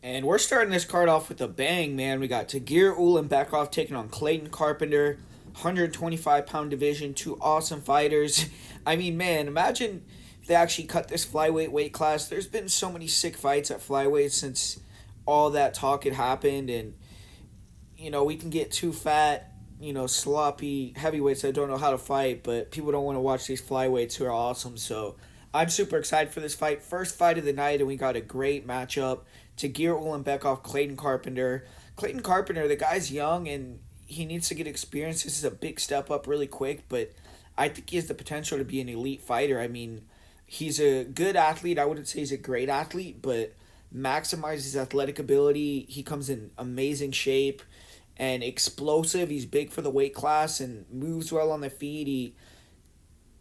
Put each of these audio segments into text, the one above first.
And we're starting this card off with a bang, man. We got Tagir Ulanbekov taking on Clayton Carpenter, 125-pound division, two awesome fighters. I mean, man, imagine if they actually cut this flyweight weight class. There's been so many sick fights at flyweight since all that talk had happened, and we can get too fat, sloppy heavyweights that don't know how to fight, but people don't want to watch these flyweights who are awesome. So I'm super excited for this fight. First fight of the night, and we got a great matchup. Tagir Ulanbekov, Clayton Carpenter. Clayton Carpenter, the guy's young and he needs to get experience. This is a big step up really quick, but I think he has the potential to be an elite fighter. I mean, he's a good athlete. I wouldn't say he's a great athlete, but maximizes his athletic ability. He comes in amazing shape and explosive. He's big for the weight class and moves well on the feet. He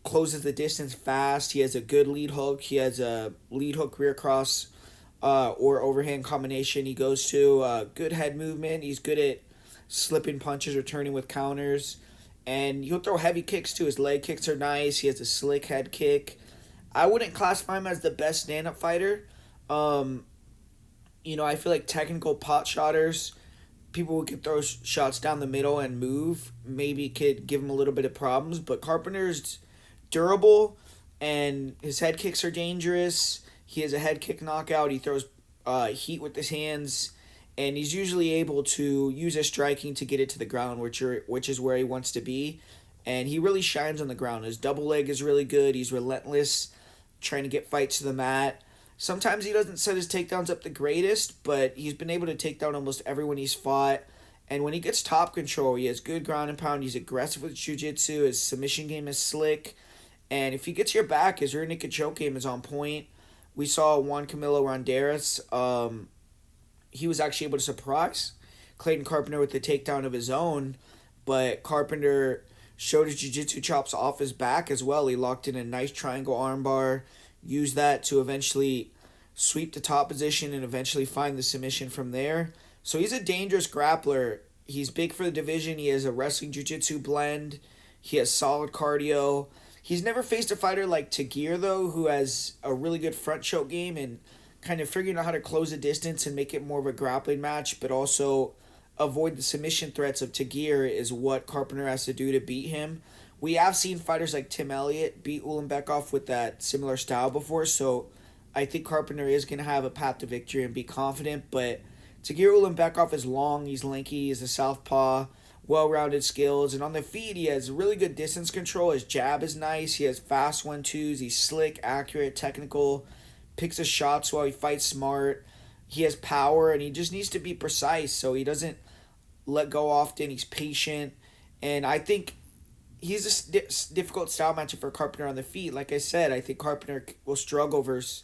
closes the distance fast. He has a good lead hook. He has a lead hook rear cross or overhand combination he goes to. Good head movement. He's good at slipping punches, returning with counters. And he'll throw heavy kicks too. His leg kicks are nice. He has a slick head kick. I wouldn't classify him as the best stand-up fighter. I feel like technical pot shotters, people who can throw shots down the middle and move, maybe could give him a little bit of problems. But Carpenter's durable, and his head kicks are dangerous. He has a head kick knockout. He throws heat with his hands, and he's usually able to use his striking to get it to the ground, which is where he wants to be. And he really shines on the ground. His double leg is really good. He's relentless, trying to get fights to the mat. Sometimes he doesn't set his takedowns up the greatest, but he's been able to take down almost everyone he's fought. And when he gets top control, he has good ground and pound. He's aggressive with jiu-jitsu. His submission game is slick. And if he gets your back, his rear naked choke game is on point. We saw Juan Camilo Ronderas. He was actually able to surprise Clayton Carpenter with the takedown of his own, but Carpenter showed his jiu-jitsu chops off his back as well. He locked in a nice triangle armbar, used that to eventually sweep the top position and eventually find the submission from there. So he's a dangerous grappler. He's big for the division. He has a wrestling jiu-jitsu blend. He has solid cardio. He's never faced a fighter like Tagir, though, who has a really good front choke game and kind of figuring out how to close the distance and make it more of a grappling match, but also avoid the submission threats of Tagir is what Carpenter has to do to beat him. We have seen fighters like Tim Elliott beat Ulanbekov with that similar style before, so I think Carpenter is going to have a path to victory and be confident, but Tagir Ulanbekov is long, he's lanky, he's a southpaw, well-rounded skills, and on the feet he has really good distance control. His jab is nice, he has fast 1-2s, he's slick, accurate, technical, picks his shots while he fights smart. He has power, and he just needs to be precise, so he doesn't let go often. He's patient, and I think he's a difficult style matchup for Carpenter on the feet. Like I said, I think Carpenter will struggle versus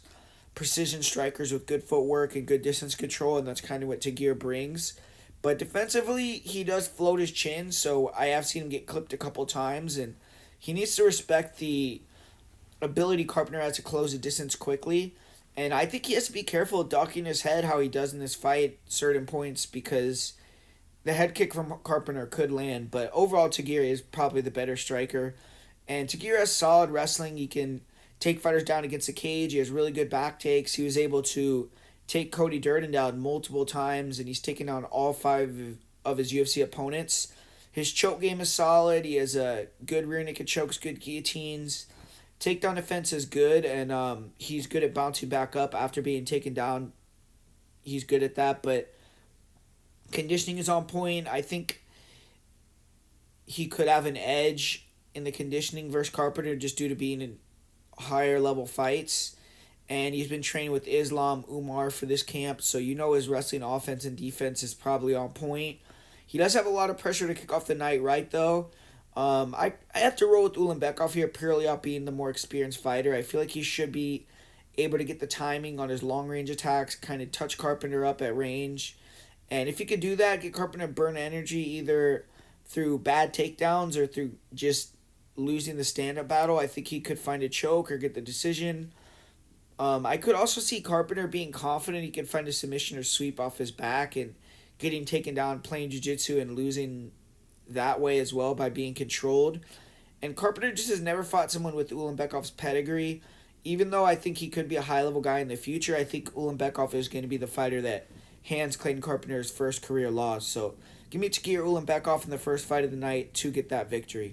precision strikers with good footwork and good distance control, and that's kind of what Tagir brings. But defensively, he does float his chin, so I have seen him get clipped a couple times, and he needs to respect the ability Carpenter has to close the distance quickly. And I think he has to be careful ducking his head how he does in this fight certain points, because the head kick from Carpenter could land. But overall, Tagir is probably the better striker. And Tagir has solid wrestling. He can take fighters down against the cage. He has really good back takes. He was able to take Cody Durden down multiple times, and he's taken down all 5 of his UFC opponents. His choke game is solid. He has a good rear naked chokes, good guillotines. Takedown defense is good, and he's good at bouncing back up after being taken down. He's good at that, but conditioning is on point. I think he could have an edge in the conditioning versus Carpenter just due to being in higher level fights. And he's been training with Islam Umar for this camp, so his wrestling offense and defense is probably on point. He does have a lot of pressure to kick off the night right, though. I have to roll with Ulanbekov here purely off being the more experienced fighter. I feel like he should be able to get the timing on his long-range attacks, kind of touch Carpenter up at range. And if he could do that, get Carpenter burn energy either through bad takedowns or through just losing the stand-up battle, I think he could find a choke or get the decision. I could also see Carpenter being confident he can find a submission or sweep off his back and getting taken down playing jiu-jitsu and losing that way as well by being controlled. And Carpenter just has never fought someone with Ulanbekov's pedigree. Even though I think he could be a high-level guy in the future, I think Ulanbekov is going to be the fighter that hands Clayton Carpenter's first career loss. So give me Tagir Ulanbekov in the first fight of the night to get that victory.